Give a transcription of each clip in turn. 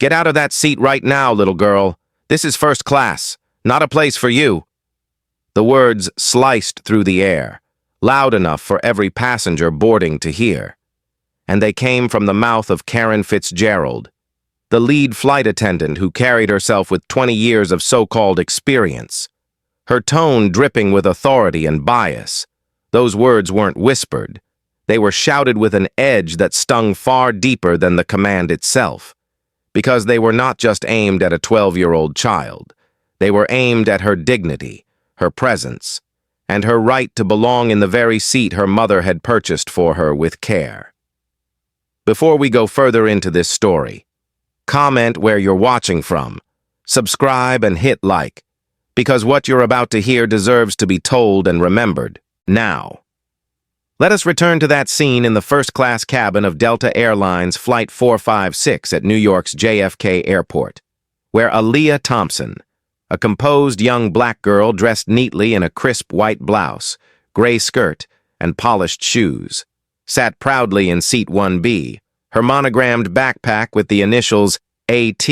Get out of that seat right now, little girl. This is first class, not a place for you." The words sliced through the air, loud enough for every passenger boarding to hear. And they came from the mouth of Karen Fitzgerald, the lead flight attendant who carried herself with 20 years of so-called experience. Her tone dripping with authority and bias. Those words weren't whispered. They were shouted with an edge that stung far deeper than the command itself. Because they were not just aimed at a 12-year-old child. They were aimed at her dignity, her presence, and her right to belong in the very seat her mother had purchased for her with care. Before we go further into this story, comment where you're watching from, subscribe and hit like, because what you're about to hear deserves to be told and remembered now. Let us return to that scene in the first-class cabin of Delta Airlines Flight 456 at New York's JFK Airport, where Aaliyah Thompson, a composed young black girl dressed neatly in a crisp white blouse, gray skirt, and polished shoes, sat proudly in seat 1B, her monogrammed backpack with the initials AT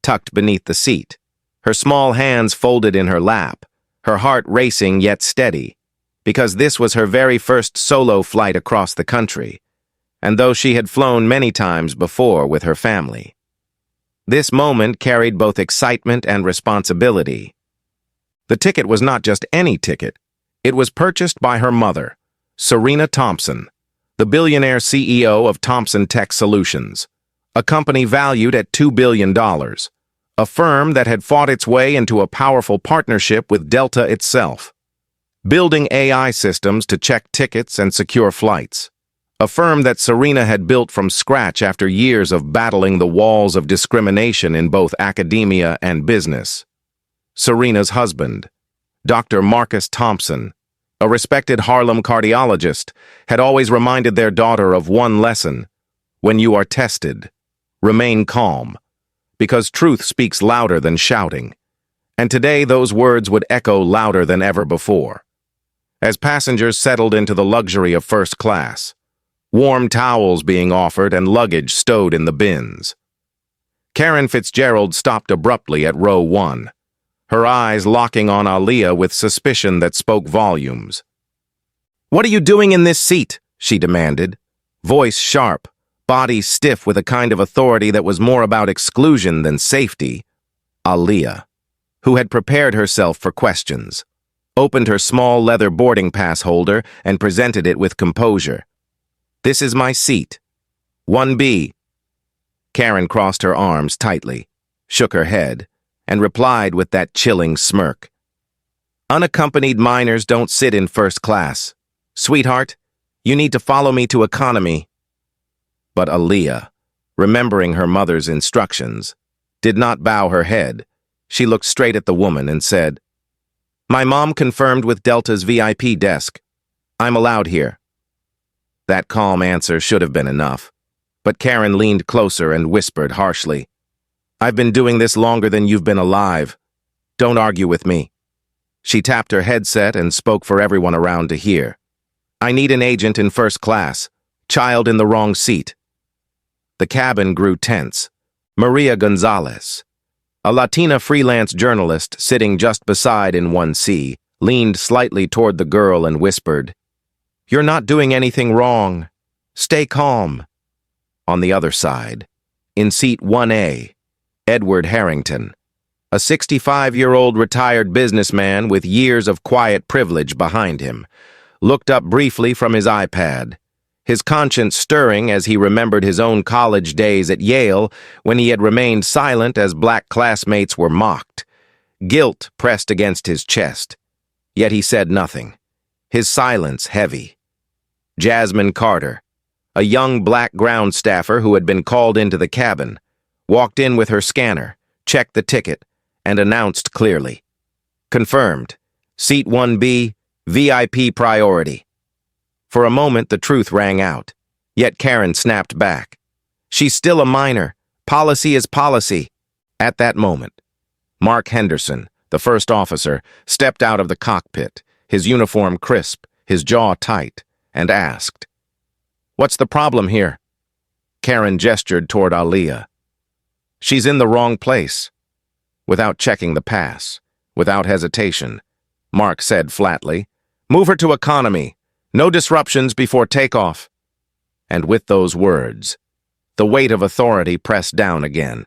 tucked beneath the seat, her small hands folded in her lap, her heart racing yet steady, because this was her very first solo flight across the country, and though she had flown many times before with her family. This moment carried both excitement and responsibility. The ticket was not just any ticket. It was purchased by her mother, Serena Thompson, the billionaire CEO of Thompson Tech Solutions, a company valued at $2 billion, a firm that had fought its way into a powerful partnership with Delta itself, building AI systems to check tickets and secure flights, a firm that Serena had built from scratch after years of battling the walls of discrimination in both academia and business. Serena's husband, Dr. Marcus Thompson, a respected Harlem cardiologist, had always reminded their daughter of one lesson: when you are tested, remain calm, because truth speaks louder than shouting. And today those words would echo louder than ever before. As passengers settled into the luxury of first class, warm towels being offered and luggage stowed in the bins, Karen Fitzgerald stopped abruptly at row 1, her eyes locking on Aaliyah with suspicion that spoke volumes. "What are you doing in this seat?" she demanded, voice sharp, body stiff with a kind of authority that was more about exclusion than safety. Aaliyah, who had prepared herself for questions, opened her small leather boarding pass holder and presented it with composure. "This is my seat. 1B. Karen crossed her arms tightly, shook her head, and replied with that chilling smirk. "Unaccompanied minors don't sit in first class. Sweetheart, you need to follow me to economy." But Aaliyah, remembering her mother's instructions, did not bow her head. She looked straight at the woman and said, "My mom confirmed with Delta's VIP desk. I'm allowed here." That calm answer should have been enough, but Karen leaned closer and whispered harshly, "I've been doing this longer than you've been alive. Don't argue with me." She tapped her headset and spoke for everyone around to hear. "I need an agent in first class. Child in the wrong seat." The cabin grew tense. Maria Gonzalez, a Latina freelance journalist sitting just beside in 1C, leaned slightly toward the girl and whispered, "You're not doing anything wrong. Stay calm." On the other side, in seat 1A, Edward Harrington, a 65-year-old retired businessman with years of quiet privilege behind him, looked up briefly from his iPad, his conscience stirring as he remembered his own college days at Yale when he had remained silent as black classmates were mocked. Guilt pressed against his chest, yet he said nothing, his silence heavy. Jasmine Carter, a young black ground staffer who had been called into the cabin, walked in with her scanner, checked the ticket, and announced clearly, "Confirmed. Seat 1B, VIP priority." For a moment, the truth rang out, yet Karen snapped back. "She's still a minor. Policy is policy." At that moment, Mark Henderson, the first officer, stepped out of the cockpit, his uniform crisp, his jaw tight, and asked, "What's the problem here?" Karen gestured toward Aaliyah. She's in the wrong place. Without checking the pass, without hesitation, Mark said flatly, "Move her to economy. No disruptions before takeoff." And with those words, the weight of authority pressed down again.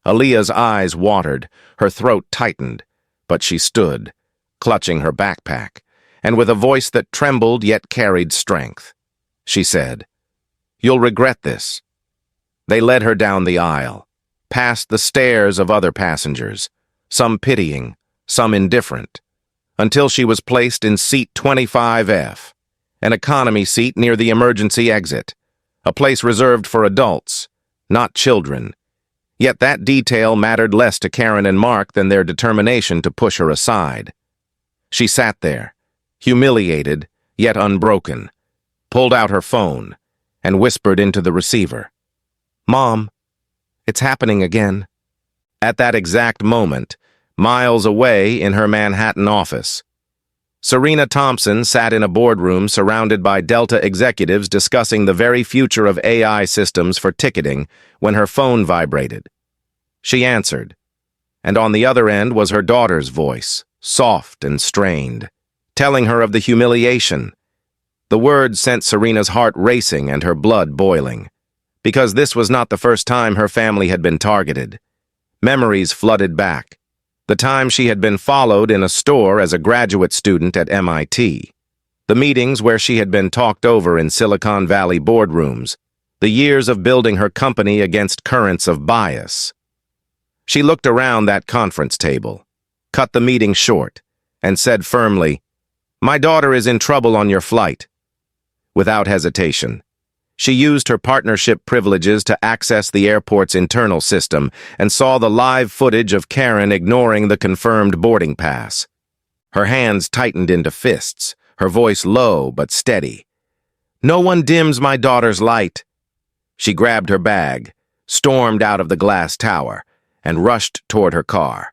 Aaliyah's eyes watered, her throat tightened, but she stood, clutching her backpack, and with a voice that trembled yet carried strength. She said, "You'll regret this." They led her down the aisle, past the stares of other passengers, some pitying, some indifferent, until she was placed in seat 25F, an economy seat near the emergency exit, a place reserved for adults, not children. Yet that detail mattered less to Karen and Mark than their determination to push her aside. She sat there, humiliated yet unbroken, pulled out her phone, and whispered into the receiver, "Mom, it's happening again." At that exact moment, miles away in her Manhattan office, Serena Thompson sat in a boardroom surrounded by Delta executives discussing the very future of AI systems for ticketing when her phone vibrated. She answered, and on the other end was her daughter's voice, soft and strained, telling her of the humiliation. The words sent Serena's heart racing and her blood boiling, because this was not the first time her family had been targeted. Memories flooded back. The time she had been followed in a store as a graduate student at MIT. The meetings where she had been talked over in Silicon Valley boardrooms. The years of building her company against currents of bias. She looked around that conference table, cut the meeting short, and said firmly, "My daughter is in trouble on your flight." Without hesitation, she used her partnership privileges to access the airport's internal system and saw the live footage of Karen ignoring the confirmed boarding pass. Her hands tightened into fists, her voice low but steady. "No one dims my daughter's light." She grabbed her bag, stormed out of the glass tower, and rushed toward her car.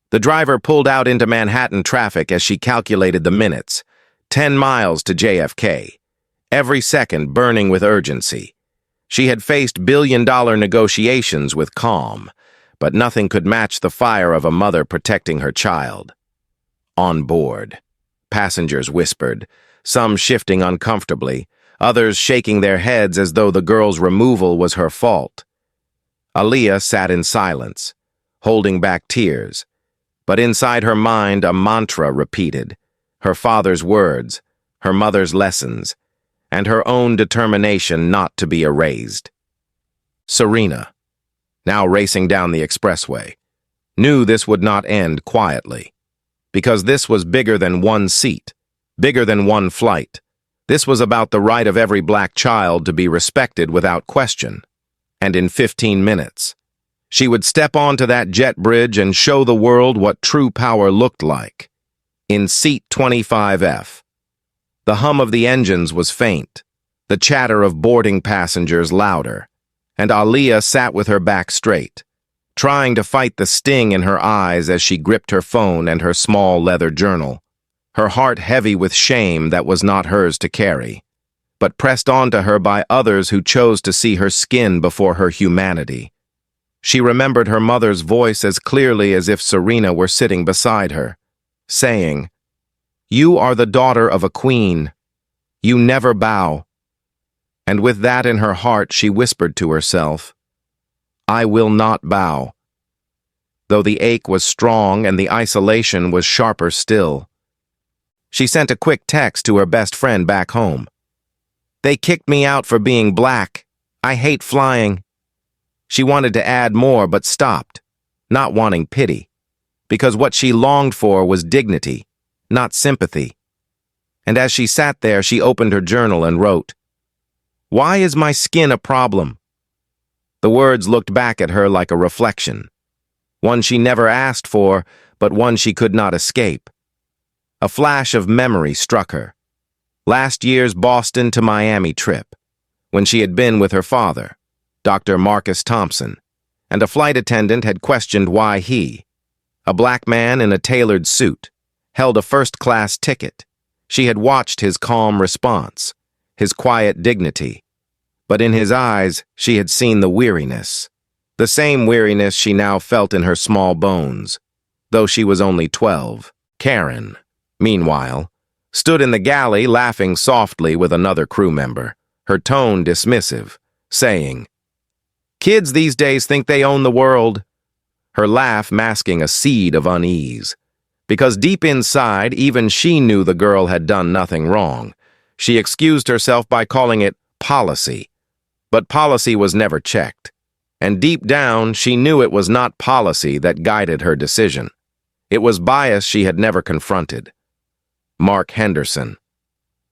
The driver pulled out into Manhattan traffic as she calculated the minutes, 10 miles to JFK. Every second burning with urgency. She had faced billion-dollar negotiations with calm, but nothing could match the fire of a mother protecting her child. On board, passengers whispered, some shifting uncomfortably, others shaking their heads as though the girl's removal was her fault. Aaliyah sat in silence, holding back tears, but inside her mind a mantra repeated, her father's words, her mother's lessons, and her own determination not to be erased. Serena, now racing down the expressway, knew this would not end quietly, because this was bigger than one seat, bigger than one flight. This was about the right of every black child to be respected without question. And in 15 minutes, she would step onto that jet bridge and show the world what true power looked like. In seat 25F, the hum of the engines was faint, the chatter of boarding passengers louder, and Aaliyah sat with her back straight, trying to fight the sting in her eyes as she gripped her phone and her small leather journal, her heart heavy with shame that was not hers to carry, but pressed onto her by others who chose to see her skin before her humanity. She remembered her mother's voice as clearly as if Serena were sitting beside her, saying, "You are the daughter of a queen. You never bow." And with that in her heart, she whispered to herself, "I will not bow." Though the ache was strong and the isolation was sharper still. She sent a quick text to her best friend back home. "They kicked me out for being black. I hate flying." She wanted to add more but stopped, not wanting pity, because what she longed for was dignity, not sympathy. And as she sat there, she opened her journal and wrote, "Why is my skin a problem?" The words looked back at her like a reflection, one she never asked for, but one she could not escape. A flash of memory struck her. Last year's Boston to Miami trip, when she had been with her father, Dr. Marcus Thompson, and a flight attendant had questioned why he, a black man in a tailored suit, held a first-class ticket. She had watched his calm response, his quiet dignity, but in his eyes she had seen the weariness, The same weariness she now felt in her small bones, though she was only 12. Karen, meanwhile, stood in the galley laughing softly with another crew member, her tone dismissive, saying, "Kids these days think they own the world," her laugh masking a seed of unease. Because deep inside, even she knew the girl had done nothing wrong. She excused herself by calling it policy. But policy was never checked. And deep down, she knew it was not policy that guided her decision. It was bias she had never confronted. Mark Henderson,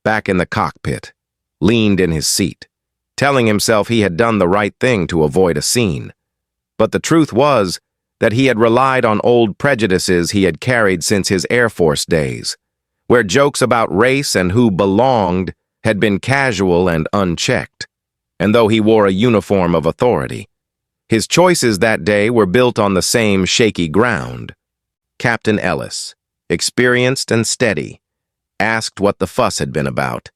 back in the cockpit, leaned in his seat, telling himself he had done the right thing to avoid a scene. But the truth was that he had relied on old prejudices he had carried since his Air Force days, where jokes about race and who belonged had been casual and unchecked, and though he wore a uniform of authority, his choices that day were built on the same shaky ground. Captain Ellis, experienced and steady, asked what the fuss had been about,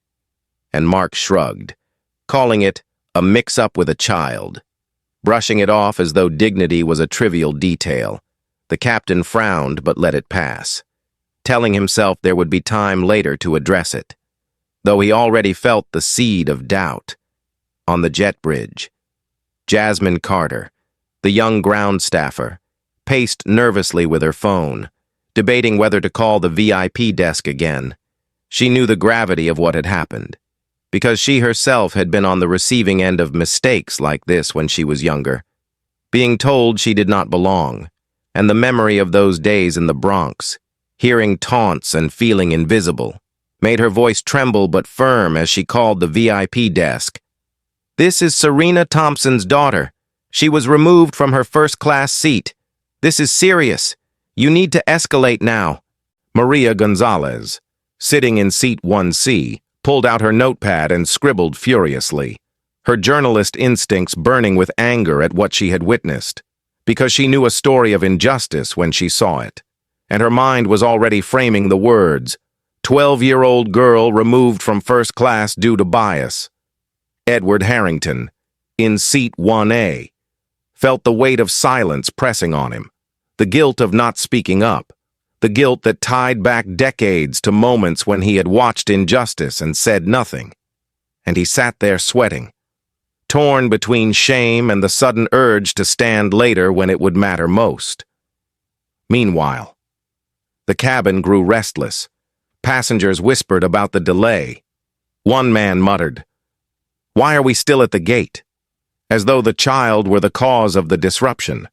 and Mark shrugged, calling it a mix-up with a child, brushing it off as though dignity was a trivial detail. The captain frowned but let it pass, telling himself there would be time later to address it, though he already felt the seed of doubt. On the jet bridge, Jasmine Carter, the young ground staffer, paced nervously with her phone, debating whether to call the VIP desk again. She knew the gravity of what had happened, because she herself had been on the receiving end of mistakes like this when she was younger, being told she did not belong, and the memory of those days in the Bronx, hearing taunts and feeling invisible, made her voice tremble but firm as she called the VIP desk. "This is Serena Thompson's daughter. She was removed from her first-class seat. This is serious. You need to escalate now." Maria Gonzalez, sitting in seat 1C, pulled out her notepad and scribbled furiously, her journalist instincts burning with anger at what she had witnessed, because she knew a story of injustice when she saw it, and her mind was already framing the words, 12-year-old girl removed from first class due to bias. Edward Harrington, in seat 1A, felt the weight of silence pressing on him, the guilt of not speaking up, the guilt that tied back decades to moments when he had watched injustice and said nothing. And he sat there sweating, torn between shame and the sudden urge to stand later when it would matter most. Meanwhile, the cabin grew restless. Passengers whispered about the delay. One man muttered, "Why are we still at the gate?" As though the child were the cause of the disruption,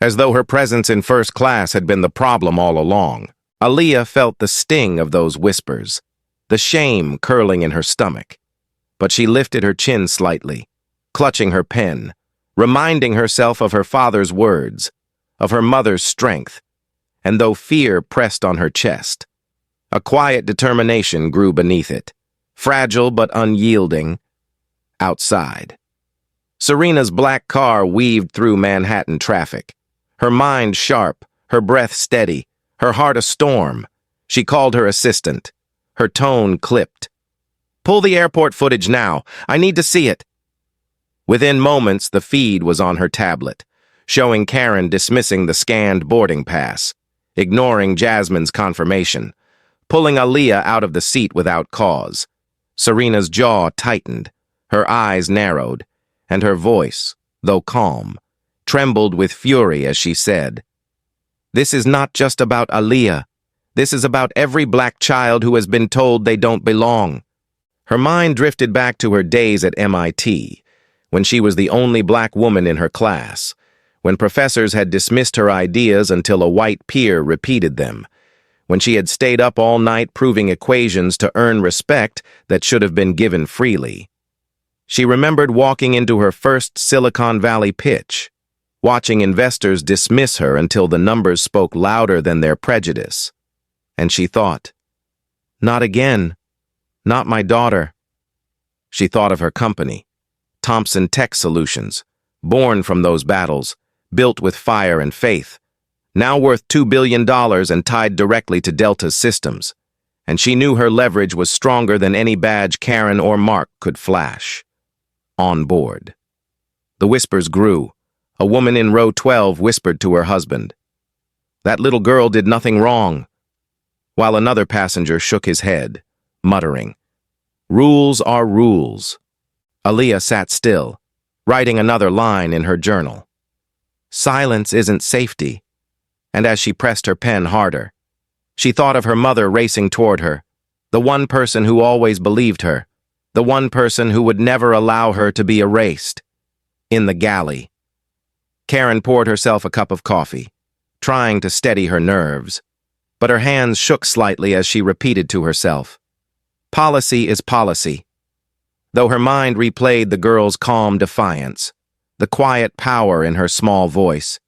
as though her presence in first class had been the problem all along. Aaliyah felt the sting of those whispers, the shame curling in her stomach. But she lifted her chin slightly, clutching her pen, reminding herself of her father's words, of her mother's strength, and though fear pressed on her chest, a quiet determination grew beneath it, fragile but unyielding. Outside, Serena's black car weaved through Manhattan traffic, her mind sharp, her breath steady, her heart a storm. She called her assistant, her tone clipped. "Pull the airport footage now. I need to see it." Within moments, the feed was on her tablet, showing Karen dismissing the scanned boarding pass, ignoring Jasmine's confirmation, pulling Aaliyah out of the seat without cause. Serena's jaw tightened, her eyes narrowed, and her voice, though calm, trembled with fury as she said, "This is not just about Aaliyah. This is about every black child who has been told they don't belong." Her mind drifted back to her days at MIT, when she was the only black woman in her class, when professors had dismissed her ideas until a white peer repeated them, when she had stayed up all night proving equations to earn respect that should have been given freely. She remembered walking into her first Silicon Valley pitch, watching investors dismiss her until the numbers spoke louder than their prejudice. And she thought, "Not again. Not my daughter." She thought of her company, Thompson Tech Solutions, born from those battles, built with fire and faith, now worth $2 billion and tied directly to Delta's systems. And she knew her leverage was stronger than any badge Karen or Mark could flash. On board. The whispers grew, A woman in row 12 whispered to her husband. That little girl did nothing wrong, while another passenger shook his head, muttering, Rules are rules. Aaliyah sat still, writing another line in her journal. Silence isn't safety. And as she pressed her pen harder, she thought of her mother racing toward her, the one person who always believed her, the one person who would never allow her to be erased. In the galley. Karen poured herself a cup of coffee, trying to steady her nerves, but her hands shook slightly as she repeated to herself, Policy is policy. Though her mind replayed the girl's calm defiance, the quiet power in her small voice,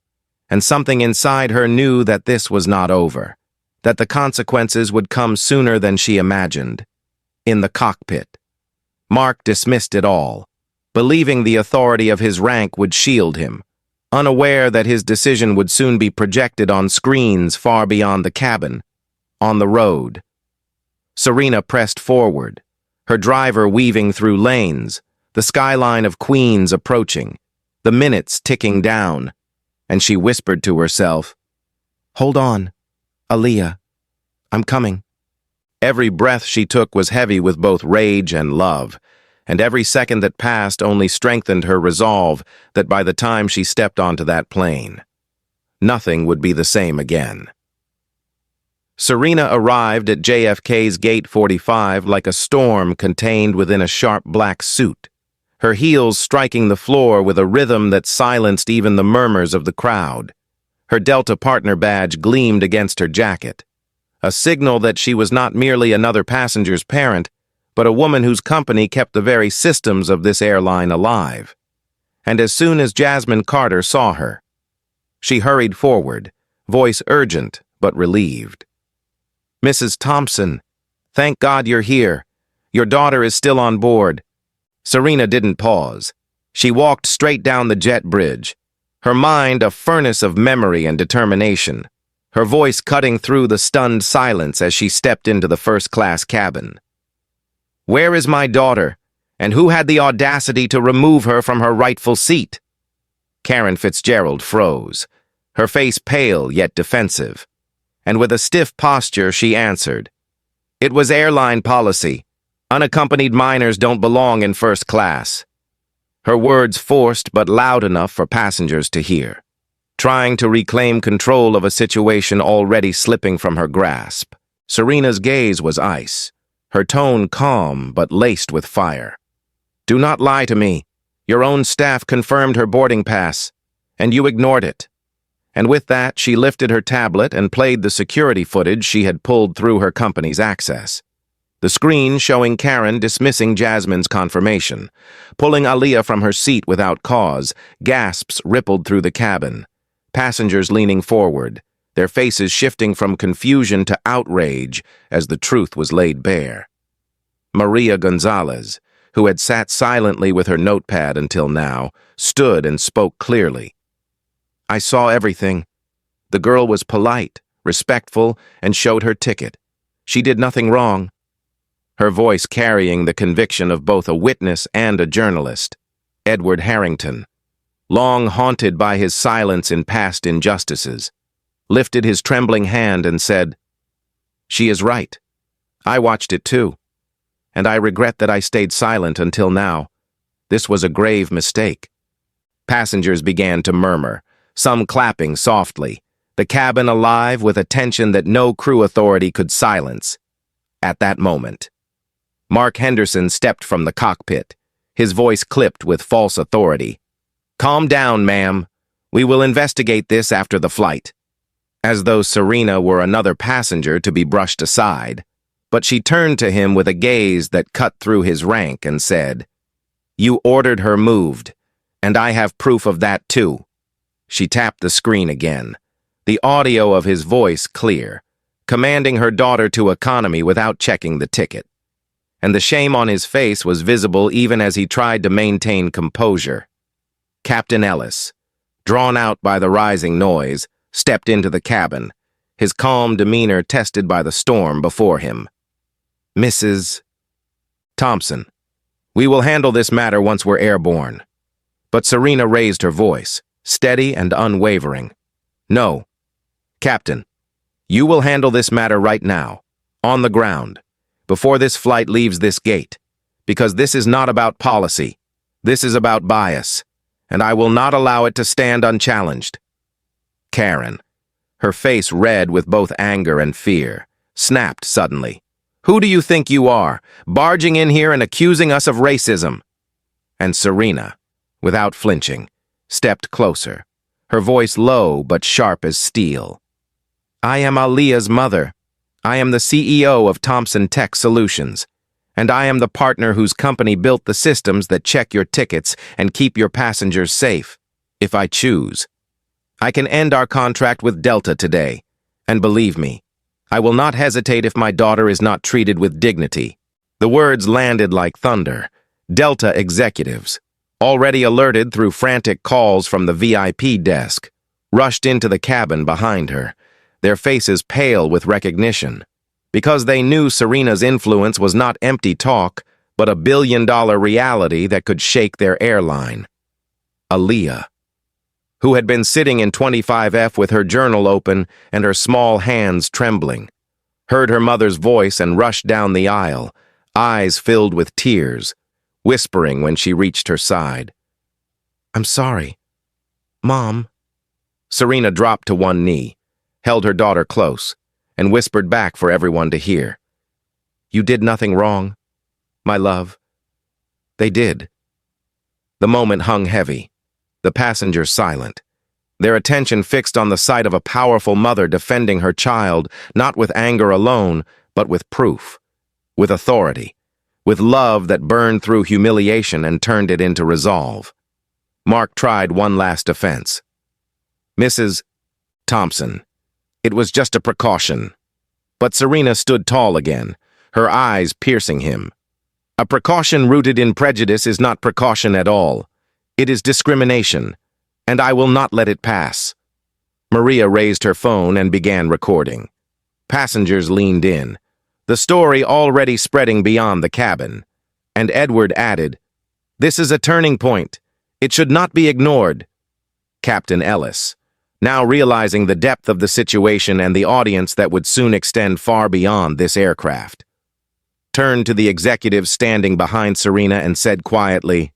and something inside her knew that this was not over, that the consequences would come sooner than she imagined. In the cockpit, Mark dismissed it all, believing the authority of his rank would shield him, unaware that his decision would soon be projected on screens far beyond the cabin, on the road. Serena pressed forward, her driver weaving through lanes, the skyline of Queens approaching, the minutes ticking down, and she whispered to herself, Hold on, Aaliyah, I'm coming. Every breath she took was heavy with both rage and love, and every second that passed only strengthened her resolve that by the time she stepped onto that plane, nothing would be the same again. Serena arrived at JFK's Gate 45 like a storm contained within a sharp black suit, her heels striking the floor with a rhythm that silenced even the murmurs of the crowd. Her Delta partner badge gleamed against her jacket, a signal that she was not merely another passenger's parent, but a woman whose company kept the very systems of this airline alive. And as soon as Jasmine Carter saw her, she hurried forward, voice urgent but relieved. Mrs. Thompson, thank God you're here. Your daughter is still on board. Serena didn't pause. She walked straight down the jet bridge, her mind a furnace of memory and determination, her voice cutting through the stunned silence as she stepped into the first-class cabin. Where is my daughter, and who had the audacity to remove her from her rightful seat? Karen Fitzgerald froze, her face pale yet defensive, and with a stiff posture she answered, It was airline policy. Unaccompanied minors don't belong in first class. Her words forced but loud enough for passengers to hear, trying to reclaim control of a situation already slipping from her grasp. Serena's gaze was ice, her tone calm but laced with fire. Do not lie to me. Your own staff confirmed her boarding pass, and you ignored it. And with that, she lifted her tablet and played the security footage she had pulled through her company's access. The screen showing Karen dismissing Jasmine's confirmation, pulling Aaliyah from her seat without cause, gasps rippled through the cabin, passengers leaning forward, their faces shifting from confusion to outrage as the truth was laid bare. Maria Gonzalez, who had sat silently with her notepad until now, stood and spoke clearly. I saw everything. The girl was polite, respectful, and showed her ticket. She did nothing wrong. Her voice carrying the conviction of both a witness and a journalist. Edward Harrington, long haunted by his silence in past injustices, lifted his trembling hand and said, She is right. I watched it too. And I regret that I stayed silent until now. This was a grave mistake. Passengers began to murmur, some clapping softly, the cabin alive with a tension that no crew authority could silence. At that moment, Mark Henderson stepped from the cockpit, his voice clipped with false authority. Calm down, ma'am. We will investigate this after the flight. As though Serena were another passenger to be brushed aside, but she turned to him with a gaze that cut through his rank and said, You ordered her moved, and I have proof of that too. She tapped the screen again, the audio of his voice clear, commanding her daughter to economy without checking the ticket. And the shame on his face was visible even as he tried to maintain composure. Captain Ellis, drawn out by the rising noise, stepped into the cabin, his calm demeanor tested by the storm before him. Mrs. Thompson, we will handle this matter once we're airborne. But Serena raised her voice, steady and unwavering. "No, Captain, you will handle this matter right now, on the ground, before this flight leaves this gate, because this is not about policy. This is about bias, and I will not allow it to stand unchallenged." Karen, her face red with both anger and fear, snapped suddenly. "Who do you think you are, barging in here and accusing us of racism?" And Serena, without flinching, stepped closer, her voice low but sharp as steel. "I am Aaliyah's mother. I am the CEO of Thompson Tech Solutions, and I am the partner whose company built the systems that check your tickets and keep your passengers safe. If I choose, I can end our contract with Delta today, and believe me, I will not hesitate if my daughter is not treated with dignity." The words landed like thunder. Delta executives, already alerted through frantic calls from the VIP desk, rushed into the cabin behind her, their faces pale with recognition, because they knew Serena's influence was not empty talk, but a billion-dollar reality that could shake their airline. Aaliyah, who had been sitting in 25F with her journal open and her small hands trembling, heard her mother's voice and rushed down the aisle, eyes filled with tears, whispering when she reached her side. "I'm sorry. Mom." Serena dropped to one knee, held her daughter close, and whispered back for everyone to hear. "You did nothing wrong, my love." They did. The moment hung heavy, the passengers silent, their attention fixed on the sight of a powerful mother defending her child, not with anger alone, but with proof, with authority, with love that burned through humiliation and turned it into resolve. Mark tried one last defense. "Mrs. Thompson, it was just a precaution." But Serena stood tall again, her eyes piercing him. "A precaution rooted in prejudice is not precaution at all. It is discrimination, and I will not let it pass." Maria raised her phone and began recording. Passengers leaned in, the story already spreading beyond the cabin, and Edward added, "This is a turning point. It should not be ignored." Captain Ellis, now realizing the depth of the situation and the audience that would soon extend far beyond this aircraft, turned to the executive standing behind Serena and said quietly,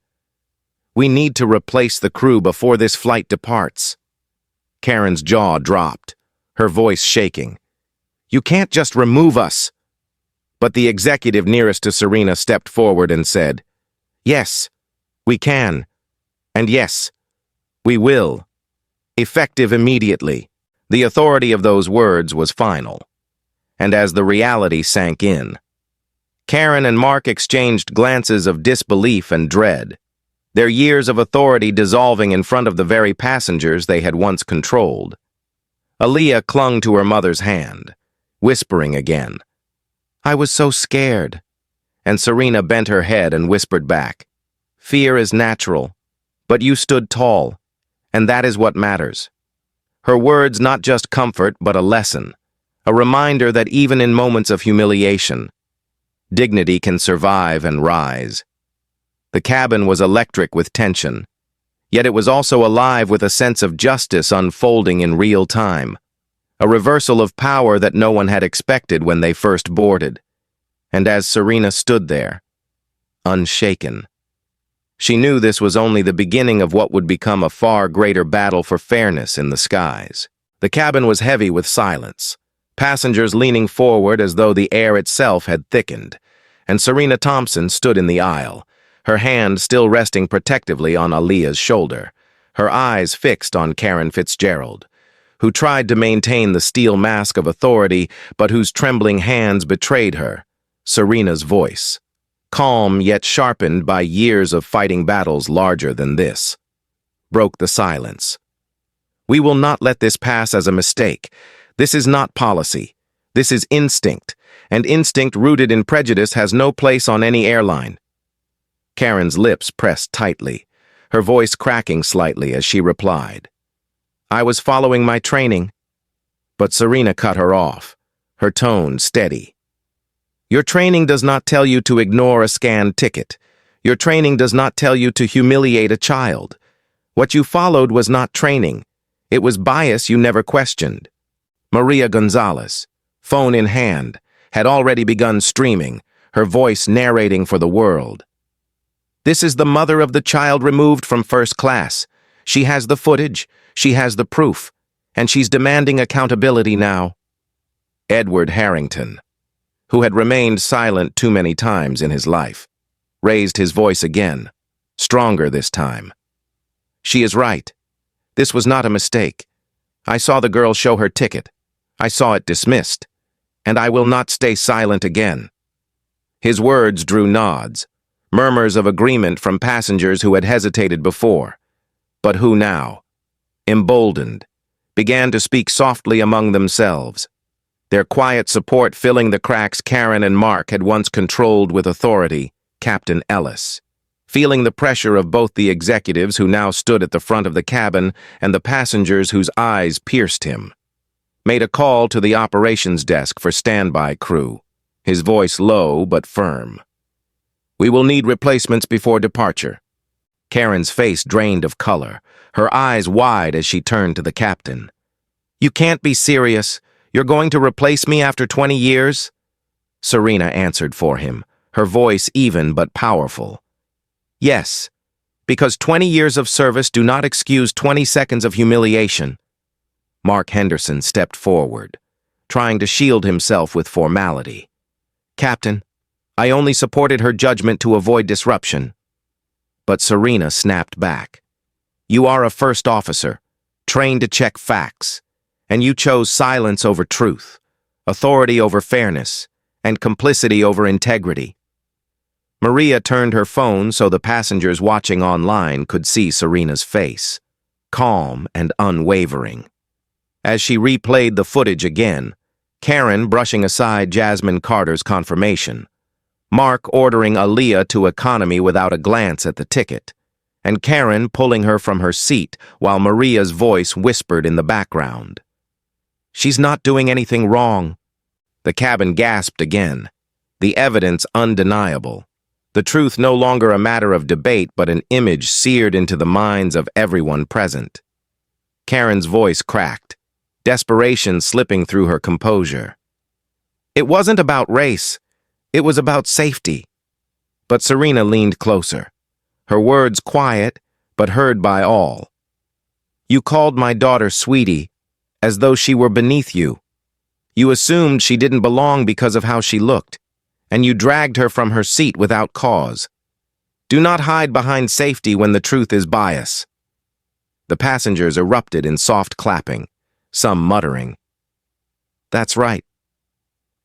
"We need to replace the crew before this flight departs." Karen's jaw dropped, her voice shaking. "You can't just remove us." But the executive nearest to Serena stepped forward and said, "Yes, we can. And yes, we will. Effective immediately." The authority of those words was final. And as the reality sank in, Karen and Mark exchanged glances of disbelief and dread, their years of authority dissolving in front of the very passengers they had once controlled. Aaliyah clung to her mother's hand, whispering again, "I was so scared." And Serena bent her head and whispered back, "Fear is natural, but you stood tall, and that is what matters." Her words not just comfort, but a lesson, a reminder that even in moments of humiliation, dignity can survive and rise. The cabin was electric with tension, yet it was also alive with a sense of justice unfolding in real time, a reversal of power that no one had expected when they first boarded. And as Serena stood there, unshaken, she knew this was only the beginning of what would become a far greater battle for fairness in the skies. The cabin was heavy with silence, passengers leaning forward as though the air itself had thickened, and Serena Thompson stood in the aisle, her hand still resting protectively on Aaliyah's shoulder, her eyes fixed on Karen Fitzgerald, who tried to maintain the steel mask of authority but whose trembling hands betrayed her. Serena's voice, calm yet sharpened by years of fighting battles larger than this, broke the silence. "We will not let this pass as a mistake. This is not policy. This is instinct, and instinct rooted in prejudice has no place on any airline." Karen's lips pressed tightly, her voice cracking slightly as she replied, "I was following my training." But Serena cut her off, her tone steady. "Your training does not tell you to ignore a scanned ticket. Your training does not tell you to humiliate a child. What you followed was not training. It was bias you never questioned. Maria Gonzalez, phone in hand, had already begun streaming, her voice narrating for the world. This is the mother of the child removed from first class. She has the footage, she has the proof, and she's demanding accountability now. Edward Harrington, who had remained silent too many times in his life, raised his voice again, stronger this time. She is right. This was not a mistake. I saw the girl show her ticket. I saw it dismissed. And I will not stay silent again. His words drew nods, murmurs of agreement from passengers who had hesitated before, but who now, emboldened, began to speak softly among themselves, their quiet support filling the cracks Karen and Mark had once controlled with authority. Captain Ellis, feeling the pressure of both the executives who now stood at the front of the cabin and the passengers whose eyes pierced him, made a call to the operations desk for standby crew, his voice low but firm. We will need replacements before departure. Karen's face drained of color, her eyes wide as she turned to the captain. You can't be serious. You're going to replace me after 20 years? Serena answered for him, her voice even but powerful. Yes, because 20 years of service do not excuse 20 seconds of humiliation. Mark Henderson stepped forward, trying to shield himself with formality. Captain, I only supported her judgment to avoid disruption. But Serena snapped back. You are a first officer, trained to check facts, and you chose silence over truth, authority over fairness, and complicity over integrity. Maria turned her phone so the passengers watching online could see Serena's face, calm and unwavering. As she replayed the footage again, Karen brushing aside Jasmine Carter's confirmation, Mark ordering Aaliyah to economy without a glance at the ticket, and Karen pulling her from her seat while Maria's voice whispered in the background. She's not doing anything wrong. The cabin gasped again, the evidence undeniable. The truth no longer a matter of debate but an image seared into the minds of everyone present. Karen's voice cracked, desperation slipping through her composure. It wasn't about race. It was about safety. But Serena leaned closer, her words quiet but heard by all. You called my daughter sweetie, as though she were beneath you. You assumed she didn't belong because of how she looked, and you dragged her from her seat without cause. Do not hide behind safety when the truth is bias. The passengers erupted in soft clapping, some muttering, That's right,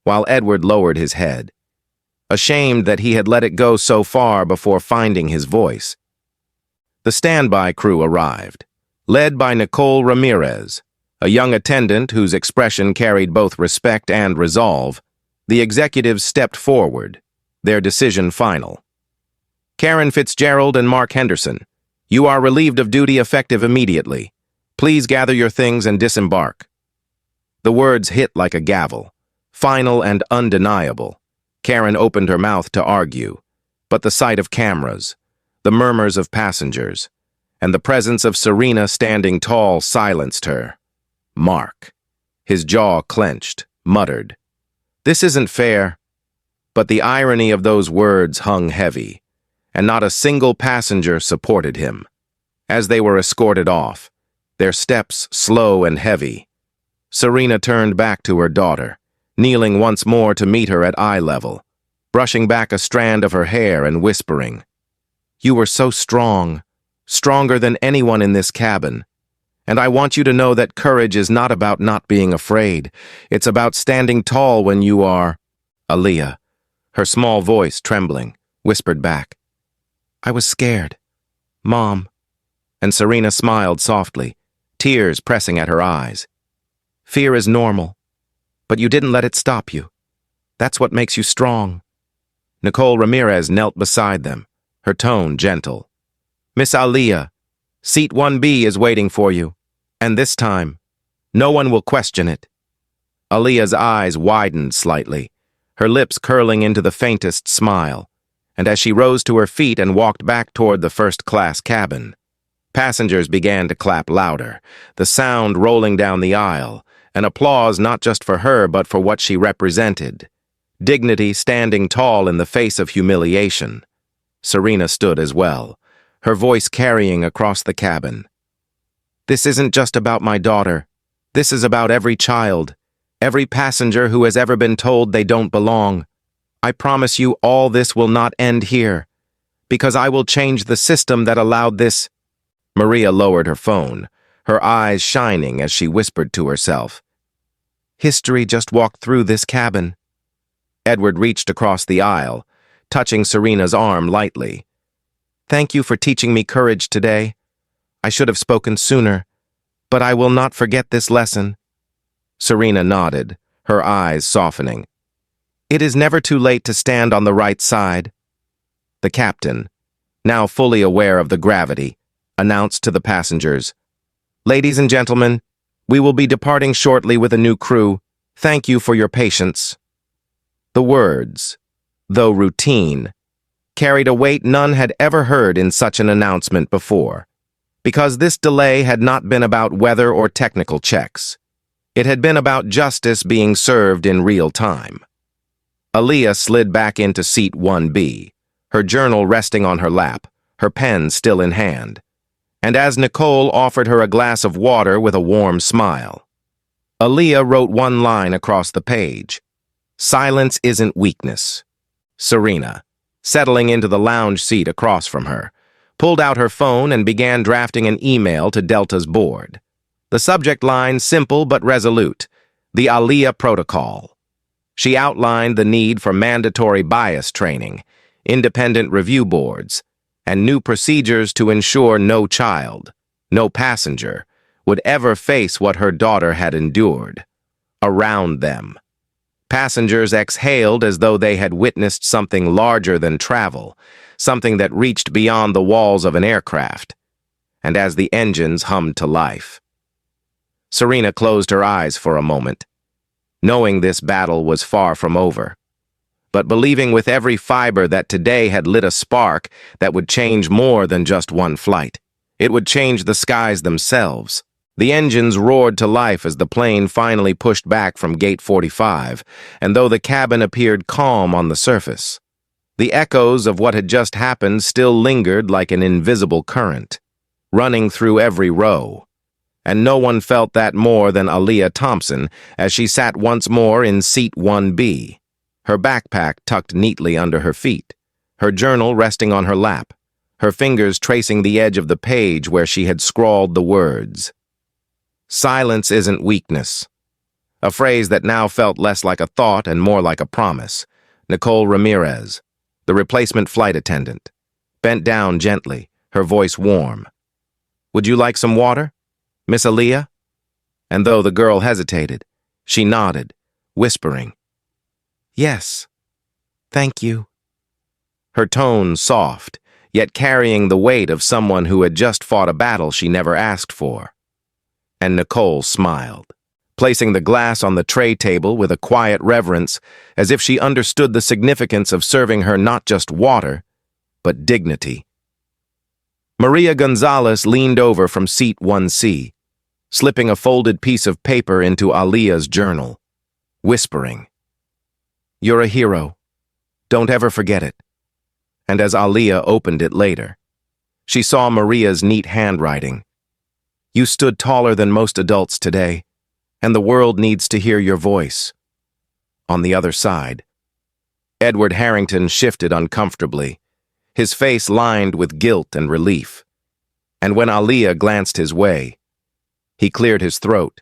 while Edward lowered his head, ashamed that he had let it go so far before finding his voice. The standby crew arrived, led by Nicole Ramirez, a young attendant whose expression carried both respect and resolve. The executives stepped forward, their decision final. Karen Fitzgerald and Mark Henderson, you are relieved of duty effective immediately. Please gather your things and disembark. The words hit like a gavel, final and undeniable. Karen opened her mouth to argue, but the sight of cameras, the murmurs of passengers, and the presence of Serena standing tall silenced her. Mark, his jaw clenched, muttered, This isn't fair. But the irony of those words hung heavy, and not a single passenger supported him. As they were escorted off, their steps slow and heavy, Serena turned back to her daughter, kneeling once more to meet her at eye level, brushing back a strand of her hair and whispering, You were so strong, stronger than anyone in this cabin. And I want you to know that courage is not about not being afraid. It's about standing tall when you are. Aaliyah, her small voice trembling, whispered back, I was scared. Mom. And Serena smiled softly, tears pressing at her eyes. Fear is normal, but you didn't let it stop you. That's what makes you strong. Nicole Ramirez knelt beside them, her tone gentle. Miss Aaliyah, Seat 1B is waiting for you, and this time, no one will question it. Aaliyah's eyes widened slightly, her lips curling into the faintest smile, and as she rose to her feet and walked back toward the first-class cabin, Passengers began to clap louder, the sound rolling down the aisle, an applause not just for her but for what she represented. Dignity standing tall in the face of humiliation. Serena stood as well, her voice carrying across the cabin. This isn't just about my daughter. This is about every child, every passenger who has ever been told they don't belong. I promise you all this will not end here, because I will change the system that allowed this. Maria lowered her phone, her eyes shining as she whispered to herself. History just walked through this cabin. Edward reached across the aisle, touching Serena's arm lightly. Thank you for teaching me courage today. I should have spoken sooner, but I will not forget this lesson. Serena nodded, her eyes softening. It is never too late to stand on the right side. The captain, now fully aware of the gravity, announced to the passengers, Ladies and gentlemen, we will be departing shortly with a new crew. Thank you for your patience. The words, though routine, carried a weight none had ever heard in such an announcement before, because this delay had not been about weather or technical checks. It had been about justice being served in real time. Aaliyah slid back into seat 1B, her journal resting on her lap, her pen still in hand, and as Nicole offered her a glass of water with a warm smile. Aaliyah wrote one line across the page. Silence isn't weakness. Serena, settling into the lounge seat across from her, pulled out her phone and began drafting an email to Delta's board. The subject line simple but resolute, the Aaliyah Protocol. She outlined the need for mandatory bias training, independent review boards, and new procedures to ensure no child, no passenger, would ever face what her daughter had endured. Around them. Passengers exhaled as though they had witnessed something larger than travel, something that reached beyond the walls of an aircraft. And as the engines hummed to life. Serena closed her eyes for a moment, knowing this battle was far from over, but believing with every fiber that today had lit a spark that would change more than just one flight. It would change the skies themselves. The engines roared to life as the plane finally pushed back from Gate 45, and though the cabin appeared calm on the surface, the echoes of what had just happened still lingered like an invisible current, running through every row. And no one felt that more than Aaliyah Thompson as she sat once more in seat 1B, her backpack tucked neatly under her feet, her journal resting on her lap, her fingers tracing the edge of the page where she had scrawled the words. Silence isn't weakness. A phrase that now felt less like a thought and more like a promise. Nicole Ramirez, the replacement flight attendant, bent down gently, her voice warm. Would you like some water, Miss Aaliyah? And though the girl hesitated, she nodded, whispering, Yes, thank you. Her tone soft, yet carrying the weight of someone who had just fought a battle she never asked for. And Nicole smiled, placing the glass on the tray table with a quiet reverence, as if she understood the significance of serving her not just water, but dignity. Maria Gonzalez leaned over from seat 1C, slipping a folded piece of paper into Aaliyah's journal, whispering, You're a hero. Don't ever forget it. And as Aaliyah opened it later, she saw Maria's neat handwriting. You stood taller than most adults today, and the world needs to hear your voice. On the other side, Edward Harrington shifted uncomfortably, his face lined with guilt and relief. And when Aaliyah glanced his way, he cleared his throat,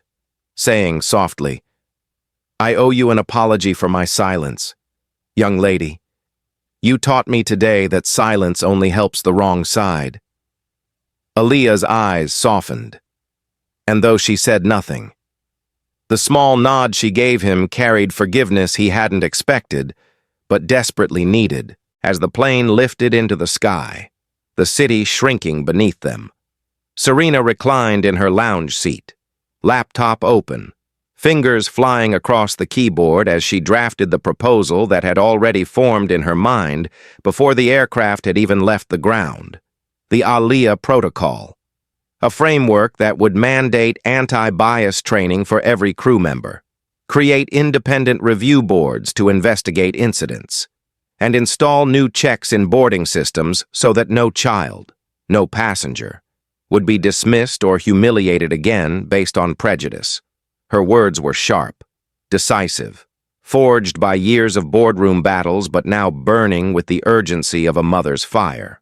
saying softly, I owe you an apology for my silence. Young lady, you taught me today that silence only helps the wrong side. Aaliyah's eyes softened, and though she said nothing, the small nod she gave him carried forgiveness he hadn't expected, but desperately needed, as the plane lifted into the sky, the city shrinking beneath them. Serena reclined in her lounge seat, laptop open, fingers flying across the keyboard as she drafted the proposal that had already formed in her mind before the aircraft had even left the ground. The Aaliyah Protocol, A framework that would mandate anti-bias training for every crew member, create independent review boards to investigate incidents, and install new checks in boarding systems so that no child, no passenger, would be dismissed or humiliated again based on prejudice. Her words were sharp, decisive, forged by years of boardroom battles but now burning with the urgency of a mother's fire.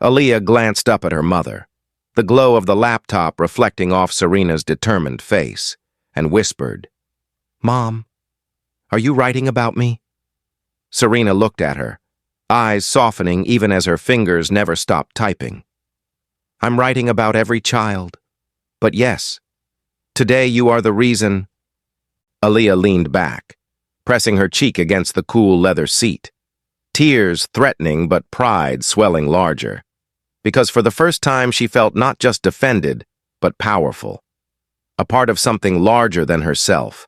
Aaliyah glanced up at her mother, the glow of the laptop reflecting off Serena's determined face, and whispered, "Mom, are you writing about me?" Serena looked at her, eyes softening even as her fingers never stopped typing. "I'm writing about every child. But yes, today you are the reason." Aaliyah leaned back, pressing her cheek against the cool leather seat, tears threatening but pride swelling larger, because for the first time she felt not just defended, but powerful, a part of something larger than herself.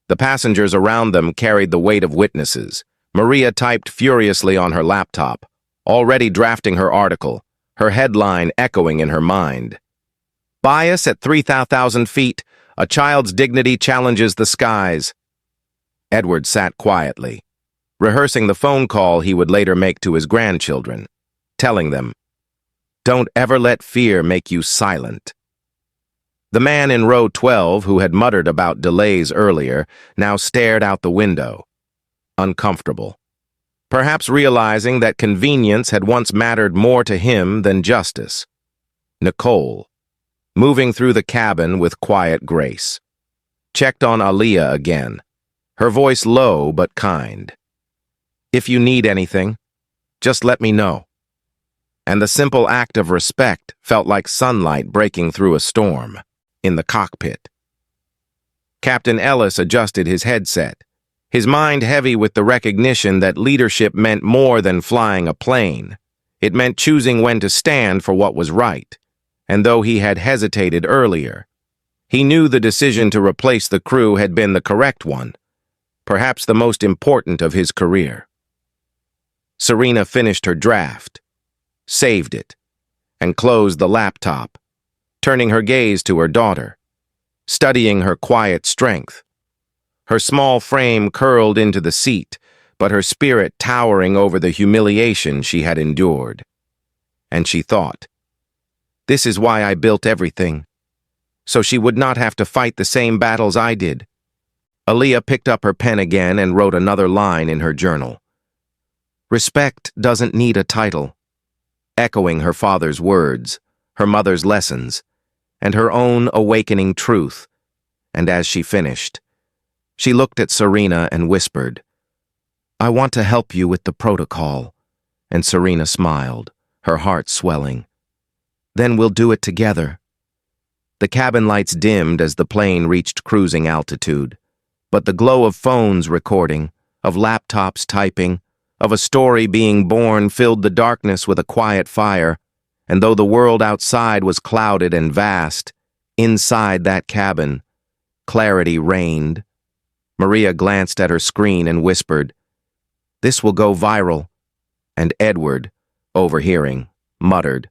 The passengers around them carried the weight of witnesses. Maria typed furiously on her laptop, already drafting her article, her headline echoing in her mind. "Bias at 3,000 feet, a child's dignity challenges the skies." Edward sat quietly, rehearsing the phone call he would later make to his grandchildren, telling them, "Don't ever let fear make you silent." The man in row 12, who had muttered about delays earlier, now stared out the window, uncomfortable, perhaps realizing that convenience had once mattered more to him than justice. Nicole, moving through the cabin with quiet grace, checked on Aaliyah again, her voice low but kind. "If you need anything, just let me know." And the simple act of respect felt like sunlight breaking through a storm in the cockpit. Captain Ellis adjusted his headset, his mind heavy with the recognition that leadership meant more than flying a plane. It meant choosing when to stand for what was right. And though he had hesitated earlier, he knew the decision to replace the crew had been the correct one, perhaps the most important of his career. Serena finished her draft, saved it, and closed the laptop, turning her gaze to her daughter, studying her quiet strength. Her small frame curled into the seat, but her spirit towering over the humiliation she had endured. And she thought, "This is why I built everything, so she would not have to fight the same battles I did." Aaliyah picked up her pen again and wrote another line in her journal. "Respect doesn't need a title," echoing her father's words, her mother's lessons, and her own awakening truth. And as she finished, she looked at Serena and whispered, "I want to help you with the protocol." And Serena smiled, her heart swelling. "Then we'll do it together." The cabin lights dimmed as the plane reached cruising altitude, but the glow of phones recording, of laptops typing, of a story being born filled the darkness with a quiet fire, and though the world outside was clouded and vast, inside that cabin, clarity reigned. Maria glanced at her screen and whispered, "This will go viral," and Edward, overhearing, muttered,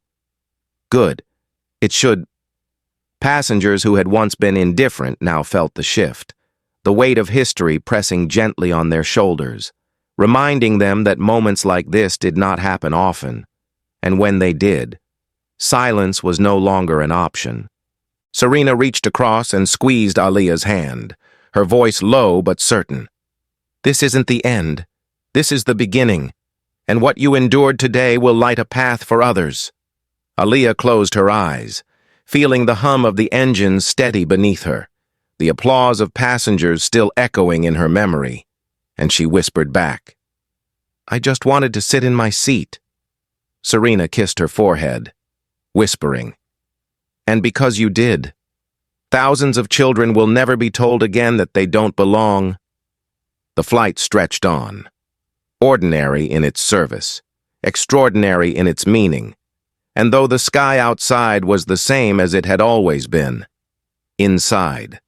"Good, it should." Passengers who had once been indifferent now felt the shift, the weight of history pressing gently on their shoulders, reminding them that moments like this did not happen often, and when they did, silence was no longer an option. Serena reached across and squeezed Aaliyah's hand, her voice low but certain. "This isn't the end. This is the beginning, and what you endured today will light a path for others." Aaliyah closed her eyes, feeling the hum of the engine steady beneath her, the applause of passengers still echoing in her memory, and she whispered back, "I just wanted to sit in my seat." Serena kissed her forehead, whispering, "And because you did, thousands of children will never be told again that they don't belong." The flight stretched on, ordinary in its service, extraordinary in its meaning, and though the sky outside was the same as it had always been, inside,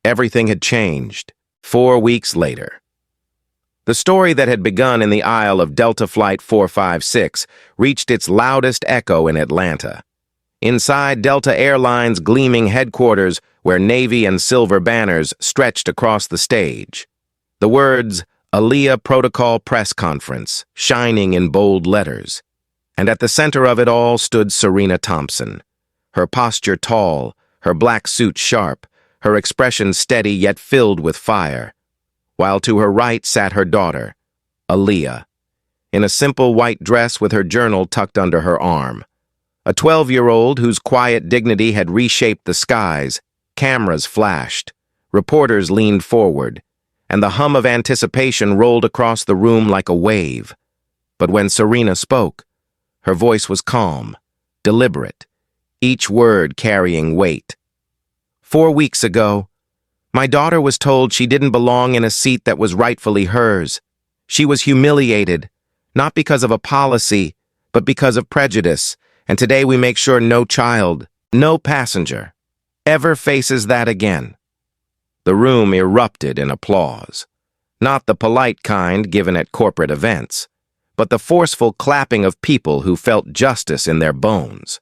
everything had changed 4 weeks later. The story that had begun in the aisle of Delta Flight 456 reached its loudest echo in Atlanta. Inside Delta Airlines' gleaming headquarters, where navy and silver banners stretched across the stage. The words, Aliyah Protocol Press Conference, shining in bold letters. And at the center of it all stood Serena Thompson, her posture tall, her black suit sharp, her expression steady yet filled with fire, while to her right sat her daughter, Aliyah, in a simple white dress with her journal tucked under her arm. A 12-year-old whose quiet dignity had reshaped the skies. Cameras flashed, reporters leaned forward, and the hum of anticipation rolled across the room like a wave. But when Serena spoke, her voice was calm, deliberate, each word carrying weight. 4 weeks ago, my daughter was told she didn't belong in a seat that was rightfully hers. She was humiliated, not because of a policy, but because of prejudice, and today we make sure no child, no passenger, ever faces that again. The room erupted in applause. Not the polite kind given at corporate events, but the forceful clapping of people who felt justice in their bones.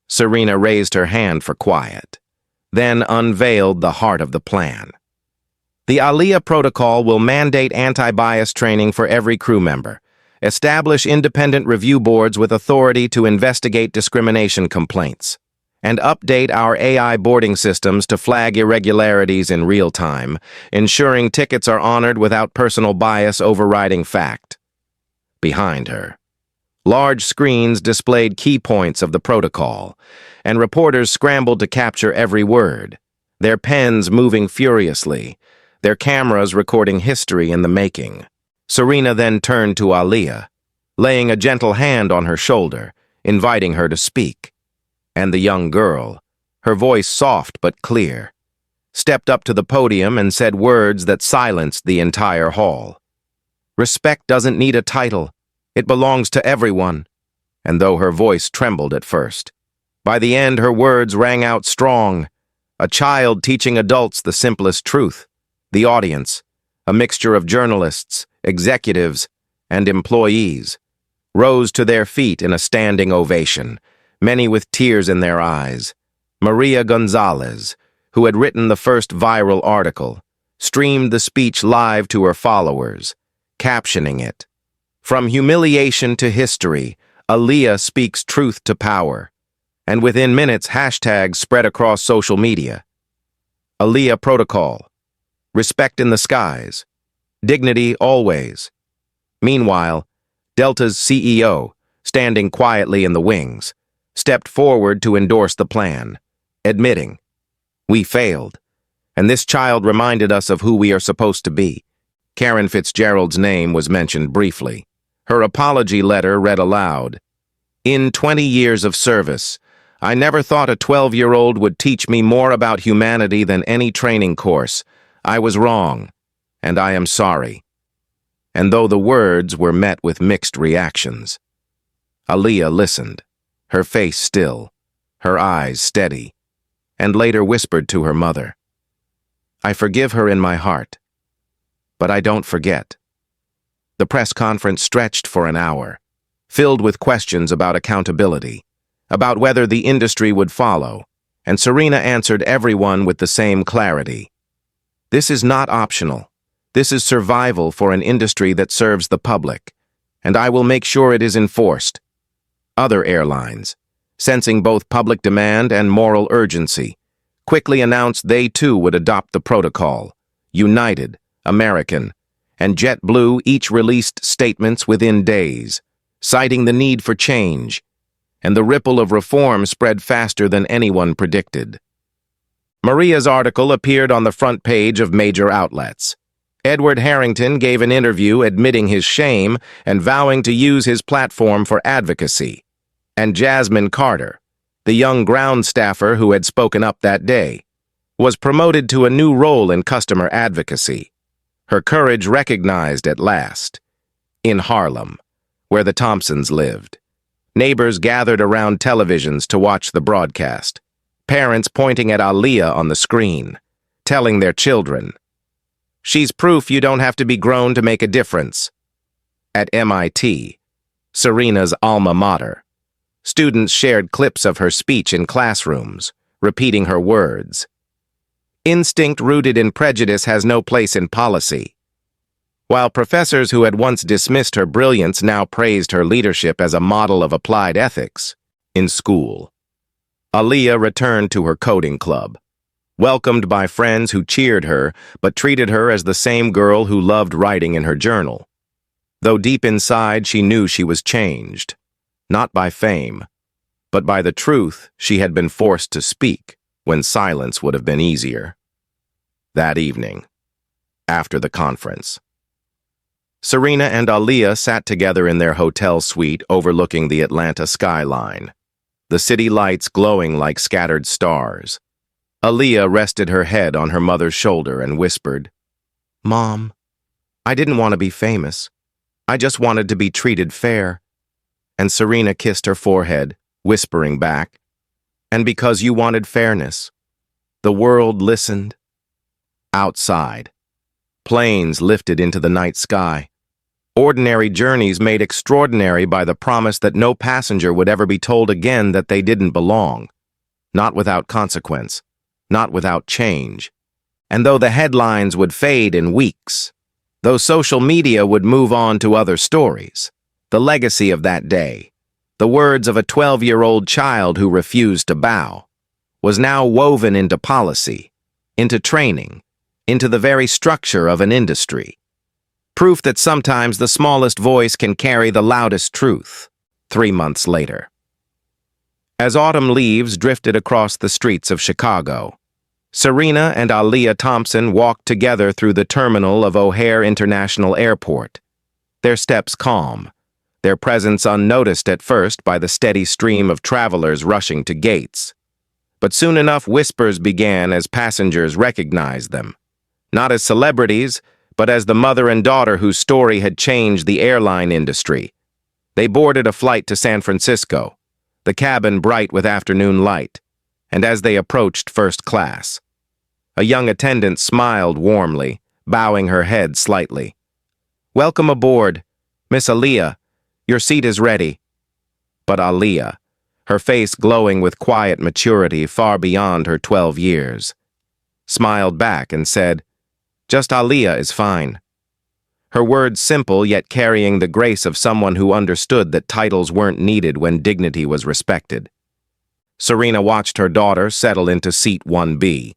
Serena raised her hand for quiet, then unveiled the heart of the plan. The Aliyah Protocol will mandate anti-bias training for every crew member, establish independent review boards with authority to investigate discrimination complaints, and update our AI boarding systems to flag irregularities in real time, ensuring tickets are honored without personal bias overriding fact. Behind her, large screens displayed key points of the protocol, and reporters scrambled to capture every word, their pens moving furiously, their cameras recording history in the making. Serena then turned to Aliyah, laying a gentle hand on her shoulder, inviting her to speak. And the young girl, her voice soft but clear, stepped up to the podium and said words that silenced the entire hall. Respect doesn't need a title. It belongs to everyone. And though her voice trembled at first, by the end her words rang out strong, a child teaching adults the simplest truth. The audience, a mixture of journalists, executives, and employees, rose to their feet in a standing ovation, many with tears in their eyes. Maria Gonzalez, who had written the first viral article, streamed the speech live to her followers, captioning it, "From humiliation to history, Aliyah speaks truth to power." And within minutes, hashtags spread across social media. Aliyah Protocol, respect in the skies, dignity always. Meanwhile, Delta's CEO, standing quietly in the wings, stepped forward to endorse the plan, admitting, "We failed, and this child reminded us of who we are supposed to be." Karen Fitzgerald's name was mentioned briefly. Her apology letter read aloud, "In 20 years of service, I never thought a 12-year-old would teach me more about humanity than any training course. I was wrong, and I am sorry." And though the words were met with mixed reactions, Aliyah listened, her face still, her eyes steady, and later whispered to her mother, "I forgive her in my heart, but I don't forget." The press conference stretched for an hour, filled with questions about accountability, about whether the industry would follow, and Serena answered everyone with the same clarity. This is not optional. This is survival for an industry that serves the public, and I will make sure it is enforced. Other airlines, sensing both public demand and moral urgency, quickly announced they too would adopt the protocol. United, American, and JetBlue each released statements within days, citing the need for change, and the ripple of reform spread faster than anyone predicted. Maria's article appeared on the front page of major outlets. Edward Harrington gave an interview admitting his shame and vowing to use his platform for advocacy. And Jasmine Carter, the young ground staffer who had spoken up that day, was promoted to a new role in customer advocacy. Her courage recognized at last. In Harlem, where the Thompsons lived, neighbors gathered around televisions to watch the broadcast, parents pointing at Aliyah on the screen, telling their children, "She's proof you don't have to be grown to make a difference." At MIT, Serena's alma mater, Students shared clips of her speech in classrooms, repeating her words. Instinct rooted in prejudice has no place in policy. While professors who had once dismissed her brilliance now praised her leadership as a model of applied ethics in school. Aaliyah returned to her coding club, welcomed by friends who cheered her but treated her as the same girl who loved writing in her journal. Though deep inside she knew she was changed, not by fame, but by the truth she had been forced to speak when silence would have been easier. That evening, after the conference, Serena and Aaliyah sat together in their hotel suite overlooking the Atlanta skyline, the city lights glowing like scattered stars. Aaliyah rested her head on her mother's shoulder and whispered, "Mom, I didn't want to be famous. I just wanted to be treated fair." And Serena kissed her forehead, whispering back, "And because you wanted fairness." The world listened. Outside, planes lifted into the night sky. Ordinary journeys made extraordinary by the promise that no passenger would ever be told again that they didn't belong. Not without consequence, not without change. And though the headlines would fade in weeks, though social media would move on to other stories, the legacy of that day, the words of a 12-year-old child who refused to bow, was now woven into policy, into training, into the very structure of an industry. Proof that sometimes the smallest voice can carry the loudest truth. 3 months later. As autumn leaves drifted across the streets of Chicago, Serena and Aaliyah Thompson walked together through the terminal of O'Hare International Airport, their steps calm, their presence unnoticed at first by the steady stream of travelers rushing to gates. But soon enough whispers began as passengers recognized them, not as celebrities, but as the mother and daughter whose story had changed the airline industry. They boarded a flight to San Francisco, the cabin bright with afternoon light, and as they approached first class, a young attendant smiled warmly, bowing her head slightly. "Welcome aboard, Miss Aaliyah. Your seat is ready." But Aaliyah, her face glowing with quiet maturity far beyond her 12 years, smiled back and said, "Just Aaliyah is fine." Her words simple yet carrying the grace of someone who understood that titles weren't needed when dignity was respected. Serena watched her daughter settle into seat 1B,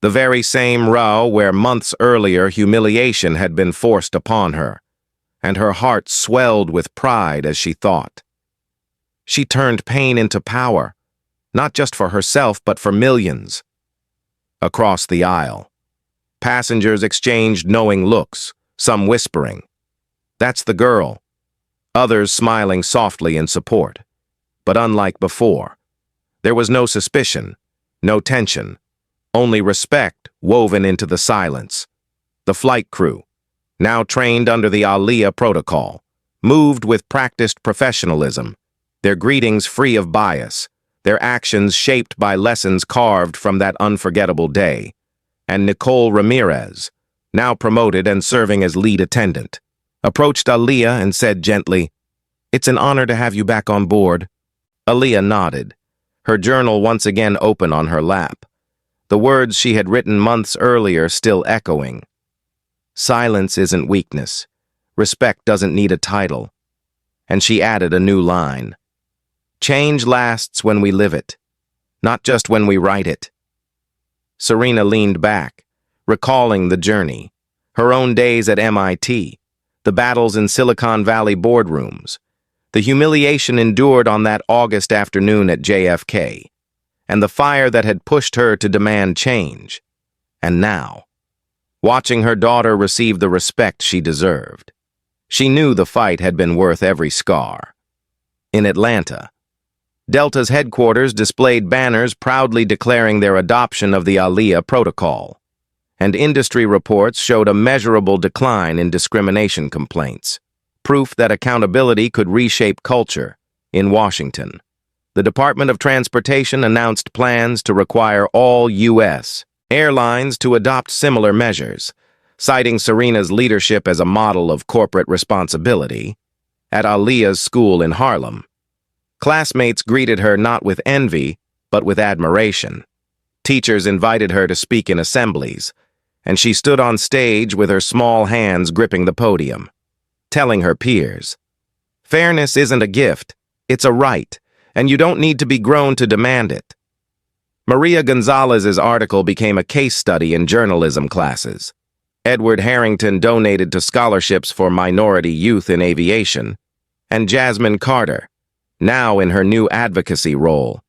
the very same row where months earlier humiliation had been forced upon her, and her heart swelled with pride as she thought. She turned pain into power, not just for herself but for millions. Across the aisle, passengers exchanged knowing looks, some whispering, "That's the girl," others smiling softly in support. But unlike before, there was no suspicion, no tension, only respect woven into the silence. The flight crew, now trained under the Aaliyah protocol, moved with practiced professionalism, their greetings free of bias, their actions shaped by lessons carved from that unforgettable day. And Nicole Ramirez, now promoted and serving as lead attendant, approached Aaliyah and said gently, "It's an honor to have you back on board." Aaliyah nodded, her journal once again open on her lap, the words she had written months earlier still echoing. "Silence isn't weakness. Respect doesn't need a title." And she added a new line. "Change lasts when we live it, not just when we write it." Serena leaned back, recalling the journey, her own days at MIT, the battles in Silicon Valley boardrooms, the humiliation endured on that August afternoon at JFK, and the fire that had pushed her to demand change. And now, watching her daughter receive the respect she deserved, she knew the fight had been worth every scar. In Atlanta, Delta's headquarters displayed banners proudly declaring their adoption of the Aaliyah protocol, and industry reports showed a measurable decline in discrimination complaints, proof that accountability could reshape culture. In Washington, the Department of Transportation announced plans to require all U.S. airlines to adopt similar measures, citing Serena's leadership as a model of corporate responsibility. At Aaliyah's school in Harlem, Classmates greeted her not with envy, but with admiration. Teachers invited her to speak in assemblies, and she stood on stage with her small hands gripping the podium, telling her peers, "Fairness isn't a gift, it's a right, and you don't need to be grown to demand it." Maria Gonzalez's article became a case study in journalism classes. Edward Harrington donated to scholarships for minority youth in aviation, and Jasmine Carter, now in her new advocacy role,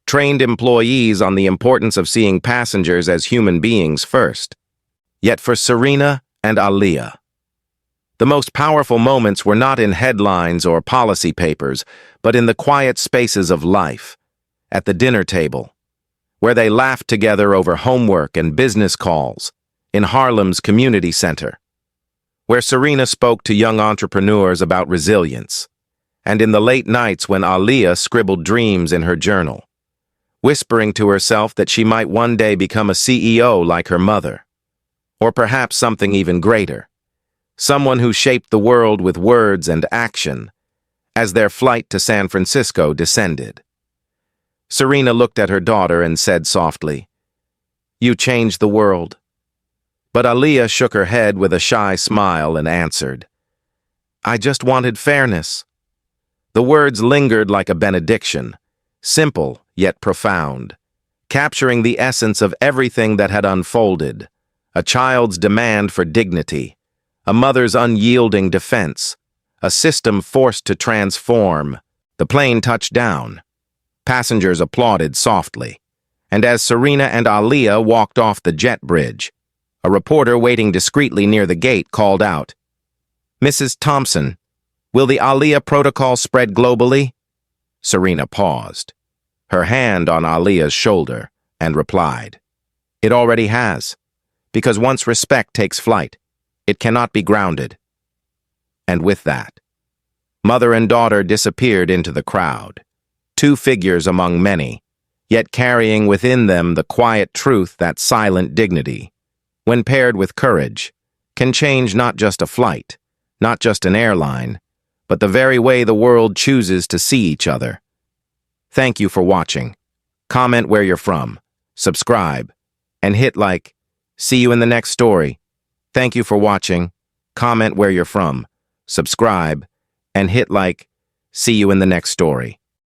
trained employees on the importance of seeing passengers as human beings first. Yet for Serena and Aaliyah, the most powerful moments were not in headlines or policy papers, but in the quiet spaces of life, at the dinner table, where they laughed together over homework and business calls, in Harlem's community center, where Serena spoke to young entrepreneurs about resilience, and in the late nights when Aaliyah scribbled dreams in her journal, whispering to herself that she might one day become a CEO like her mother, or perhaps something even greater, someone who shaped the world with words and action, as their flight to San Francisco descended. Serena looked at her daughter and said softly, "You changed the world." But Aaliyah shook her head with a shy smile and answered, "I just wanted fairness." The words lingered like a benediction, simple yet profound, capturing the essence of everything that had unfolded: a child's demand for dignity, a mother's unyielding defense, a system forced to transform. The plane touched down. Passengers applauded softly, and as Serena and Aaliyah walked off the jet bridge, a reporter waiting discreetly near the gate called out, "Mrs. Thompson, will the Aaliyah protocol spread globally?" Serena paused, her hand on Aaliyah's shoulder, and replied, "It already has, because once respect takes flight, it cannot be grounded." And with that, mother and daughter disappeared into the crowd, two figures among many, yet carrying within them the quiet truth that silent dignity, when paired with courage, can change not just a flight, not just an airline, but the very way the world chooses to see each other. Thank you for watching. Comment where you're from, subscribe, and hit like. See you in the next story. Thank you for watching. Comment where you're from, subscribe, and hit like. See you in the next story.